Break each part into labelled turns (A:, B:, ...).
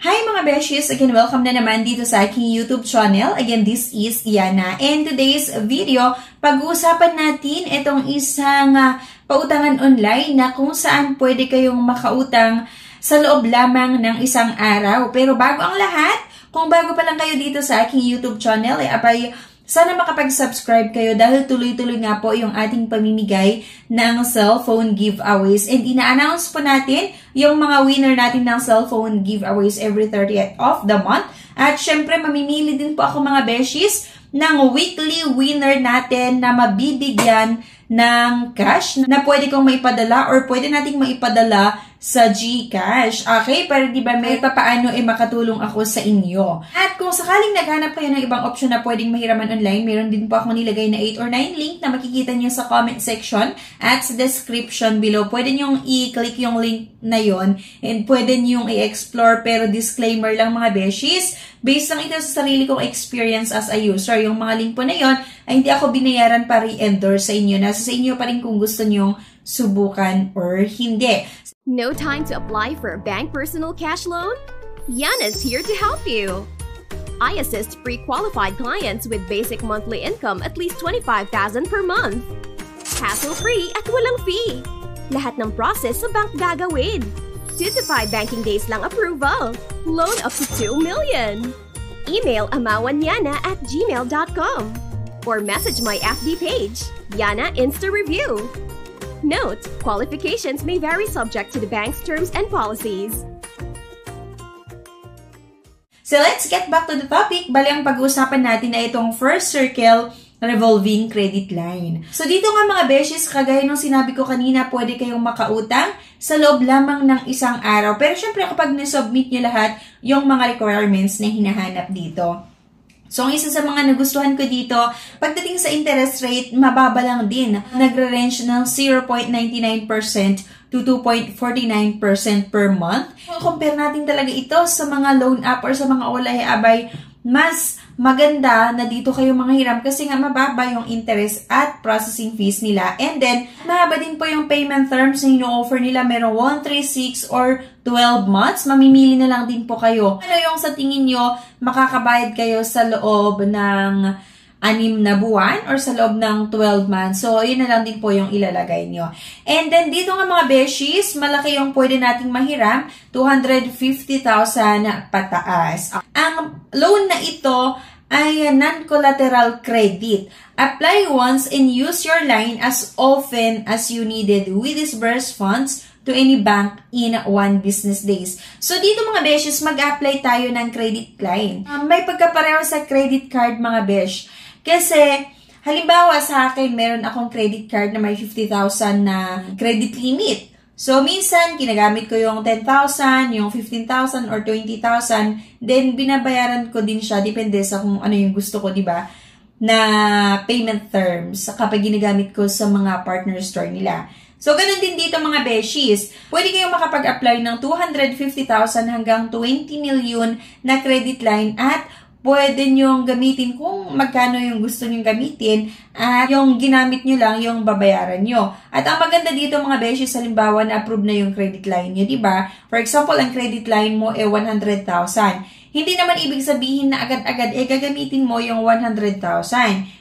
A: Hi mga beshies! Again, welcome na naman dito sa aking YouTube channel. Again, this is Yana. And today's video, pag-uusapan natin itong isang pautangan online na kung saan pwede kayong makautang sa loob lamang ng isang araw. Pero bago ang lahat, kung bago pa lang kayo dito sa aking YouTube channel, sana makapag-subscribe kayo dahil tuloy-tuloy nga po yung ating pamimigay ng cellphone giveaways. And ina-announce po natin yung mga winner natin ng cellphone giveaways every 30th of the month. At syempre, mamimili din po ako mga beshies ng weekly winner natin na mabibigyan ng cash na pwede kong maipadala or pwede nating maipadala sa GCash. Okay? Para di ba may papaano makatulong ako sa inyo. At kung sakaling naghanap kayo ng ibang option na pwedeng mahiraman online, meron din po ako nilagay na 8 or 9 link na makikita nyo sa comment section at sa description below. Pwede nyo i-click yung link na yon and pwede nyo i-explore, pero disclaimer lang mga beshies, based lang ito sa sarili kong experience as a user. Yung mga link po na yon ay hindi ako binayaran para i-endorse sa inyo. Nasa sa inyo pa rin kung gusto nyong subukan or hindi.
B: No time to apply for a bank personal cash loan? Yana's here to help you. I assist pre-qualified clients with basic monthly income at least 25,000 per month. Hassle-free at walang fee. Lahat ng process sa bank gagawin. 2 to 5 banking days lang approval. Loan up to 2 million. Email amawanyana@gmail.com or message my FB page, Yana Insta Review. Note, qualifications may vary subject to the bank's terms and policies.
A: So let's get back to the topic. Bali ang pag-uusapan natin ay itong first circle revolving credit line. So dito nga mga beshies, kagaya nung sinabi ko kanina, pwede kayong makautang sa loob lamang ng isang araw. Pero syempre kapag nisubmit nyo lahat yung mga requirements na hinahanap dito. So, ang isa sa mga nagustuhan ko dito, pagdating sa interest rate, mababa lang din. Nagre-range ng 0.99% to 2.49% per month. Compare natin talaga ito sa mga loan app or sa mga ulay-abay, mas maganda na dito kayo manghiram kasi nga mababa yung interest at processing fees nila. And then, mahaba din po yung payment terms na ino-offer nila. Merong 1, 3, 6 or 12 months. Mamimili na lang din po kayo. Ano yung sa tingin nyo makakabayad kayo sa loob ng 6 na buwan or sa loob ng 12 months. So, yun na lang din po yung ilalagay nyo. And then, dito nga mga beshies, malaki yung pwede nating mahiram, 250,000 pataas. Ang loan na ito ay non-collateral credit. Apply once and use your line as often as you needed. We disburse funds to any bank in 1 business days. So, dito mga beshies, mag-apply tayo ng credit line. May pagkapareho sa credit card mga besh. Kasi, halimbawa sa akin, meron akong credit card na may 50,000 na credit limit. So, minsan, ginagamit ko yung 10,000, yung 15,000, or 20,000. Then, binabayaran ko din siya. Depende sa kung ano yung gusto ko, di ba? Na payment terms kapag ginagamit ko sa mga partner store nila. So, ganun din dito mga beshies. Pwede kayong makapag-apply ng 250,000 hanggang 20 million na credit line at pwede nyong gamitin kung magkano yung gusto nyong gamitin at yung ginamit nyo lang yung babayaran nyo. At ang maganda dito mga beshies, halimbawa na approve na yung credit line nyo, diba? For example, ang credit line mo 100,000. Hindi naman ibig sabihin na agad-agad gagamitin mo yung 100,000.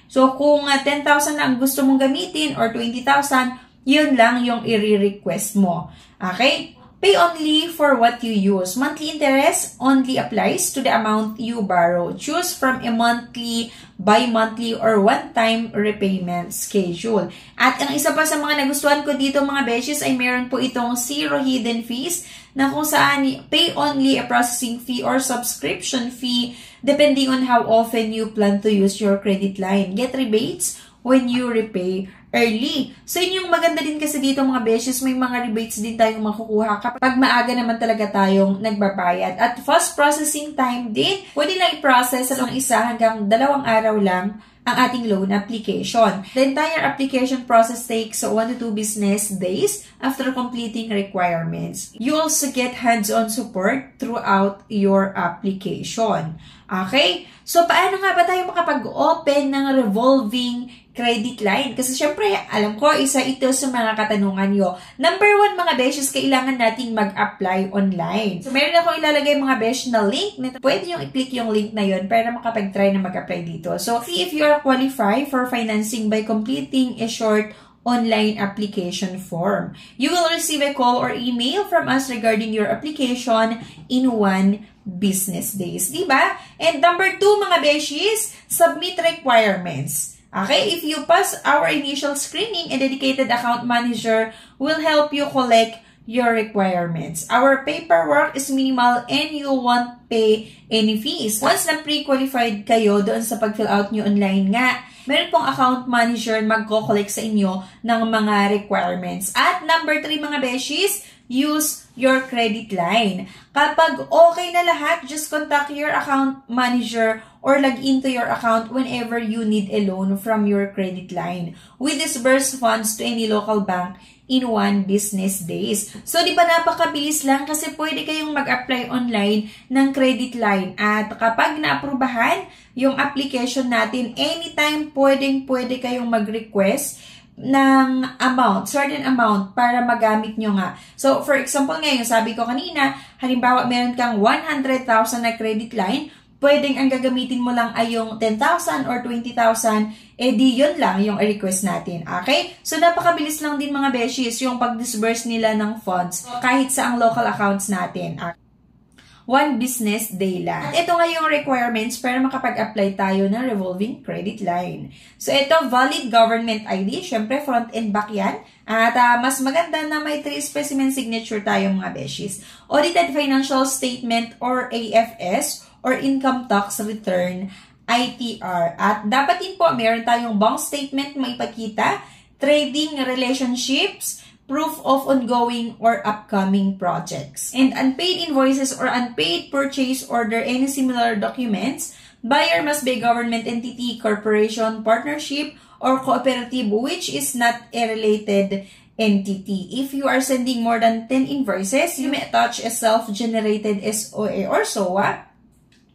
A: So, kung 10,000 na ang gusto mong gamitin or 20,000, yun lang yung i-request mo. Okay? Pay only for what you use. Monthly interest only applies to the amount you borrow. Choose from a monthly, bi-monthly, or one-time repayment schedule. At ang isa pa sa mga nagustuhan ko dito mga beshies ay meron po itong zero hidden fees na kung saan pay only a processing fee or subscription fee depending on how often you plan to use your credit line. Get rebates when you repay early. So, yun yung maganda din kasi dito mga beshies, may mga rebates din tayong makukuha kapag maaga naman talaga tayong nagbabayad. At fast processing time din, pwede lang i-process sa 1 hanggang 2 araw lang ang ating loan application. The entire application process takes 1 to 2 business days after completing requirements. You also get hands-on support throughout your application. Okay? So, paano nga ba tayo makapag-open ng revolving credit line. Kasi syempre, alam ko, isa ito sa mga katanungan nyo. Number 1, mga beshes, kailangan nating mag-apply online. So, meron akong ilalagay mga besh na link. Pwede yung i-click yung link na yun para makapag-try na mag-apply dito. So, see if you're qualified for financing by completing a short online application form. You will receive a call or email from us regarding your application in 1 business days. Diba? And number 2, mga beshies, submit requirements. Okay, if you pass our initial screening, a dedicated account manager will help you collect your requirements. Our paperwork is minimal and you won't pay any fees. Once na pre-qualified kayo doon sa pag-fill out nyo online nga, meron pong account manager magko-collect sa inyo ng mga requirements. At number 3, mga beshies, use your credit line. Kapag okay na lahat, just contact your account manager or log into your account whenever you need a loan from your credit line. We disburse funds to any local bank in 1 business days. So, di ba napakabilis lang kasi pwede kayong mag-apply online ng credit line. At kapag naaprubahan yung application natin, anytime pwede kayong mag-request ng amount, certain amount para magamit nyo nga. So, for example ngayon, sabi ko kanina, halimbawa meron kang 100,000 na credit line, pwedeng ang gagamitin mo lang ay yung 10,000 or 20,000, di yun lang yung request natin. Okay? So, napakabilis lang din mga beshies yung pag-disburse nila ng funds kahit sa ang local accounts natin. 1 business day lang. At ito nga yung requirements para makapag-apply tayo ng revolving credit line. So, ito, valid government ID. Siyempre, front and back yan. At mas maganda na may 3 specimen signature tayo mga beshies. Audited financial statement or AFS or income tax return, ITR. At dapat din po, meron tayong bank statement maipakita, trading relationships, proof of ongoing or upcoming projects. And unpaid invoices or unpaid purchase order, any similar documents. Buyer must be a government entity, corporation, partnership, or cooperative which is not a related entity. If you are sending more than 10 invoices, you may attach a self-generated SOA or SOA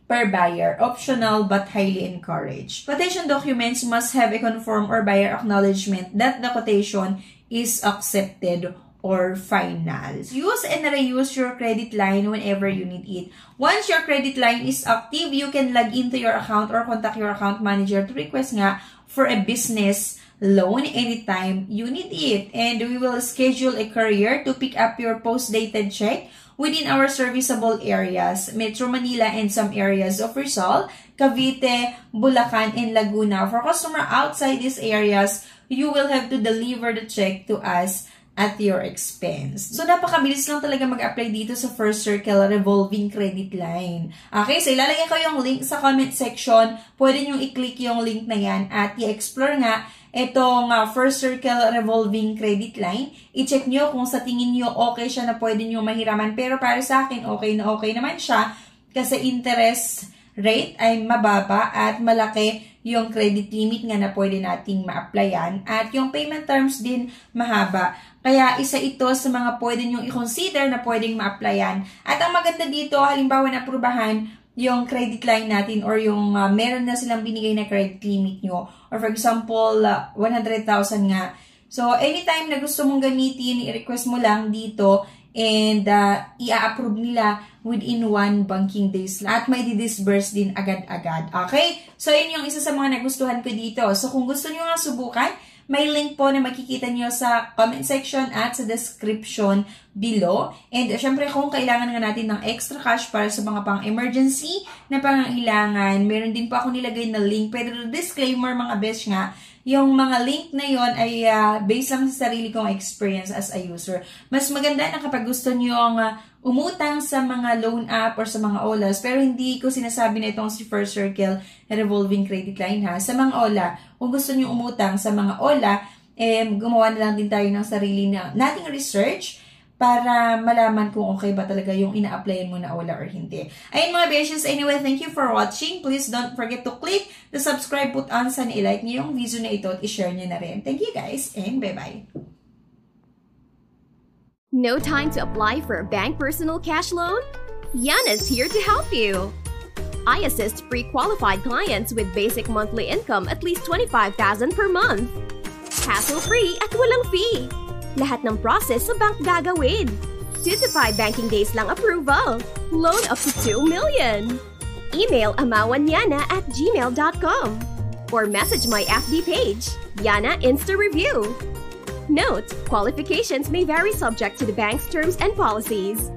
A: per buyer. Optional but highly encouraged. Quotation documents must have a conform or buyer acknowledgement that the quotation is accepted or final. Use and reuse your credit line whenever you need it. Once your credit line is active, you can log into your account or contact your account manager to request nga for a business loan anytime you need it. And we will schedule a courier to pick up your post-dated check within our serviceable areas, Metro Manila and some areas of Rizal, Cavite, Bulacan, and Laguna. For customer outside these areas, you will have to deliver the check to us at your expense. So, napakabilis lang talaga mag-apply dito sa First Circle Revolving Credit Line. Okay, so ilalagay ko yung link sa comment section. Pwede nyo i-click yung link na yan at i-explore nga itong First Circle Revolving Credit Line. I-check nyo kung sa tingin nyo okay siya na pwede nyo mahiraman. Pero para sa akin, okay naman siya kasi interest rate ay mababa at malaki yung credit limit nga na pwede nating ma-applyan at yung payment terms din mahaba. Kaya isa ito sa mga pwede nyong i-consider na pwedeng ma-applyan. At ang maganda dito, halimbawa na aprubahan yung credit line natin or yung meron na silang binigay na credit limit nyo. Or for example, 100,000 nga. So, anytime na gusto mong gamitin, i-request mo lang dito and i-approve nila within 1 banking days lang. At may di-disburse din agad-agad. Okay? So, yun yung isa sa mga nagustuhan ko dito. So, kung gusto nyo nga subukan, may link po na makikita nyo sa comment section at sa description below. And syempre, kung kailangan nga natin ng extra cash para sa mga pang-emergency na pangangailangan, meron din po ako nilagay na link. Pero disclaimer mga besh nga, yung mga link na yon ay based lang sa sarili kong experience as a user. Mas maganda na kapag gusto nyo umutang sa mga loan app or sa mga OLAs, pero hindi ko sinasabi na itong si First Circle Revolving Credit Line ha. Sa mga OLA, kung gusto nyo umutang sa mga OLA, gumawa na lang din tayo ng sarili nating research para malaman kung okay ba talaga yung ina-applyan mo na OLA or hindi. Ayun mga beshes, anyway, thank you for watching. Please don't forget to click the subscribe button. Sana i-like nyo yung video na ito at i-share nyo na rin. Thank you guys and bye-bye!
B: No time to apply for a bank personal cash loan? Yana's here to help you. I assist pre-qualified clients with basic monthly income at least 25,000 per month. Hassle-free at walang fee. Lahat ng process sa bank gagawin. 2 to 5 banking days lang approval. Loan up to 2 million. Email amawanyana@gmail.com or message my FB page, Yana Insta Review. Note: qualifications may vary subject to the bank's terms and policies.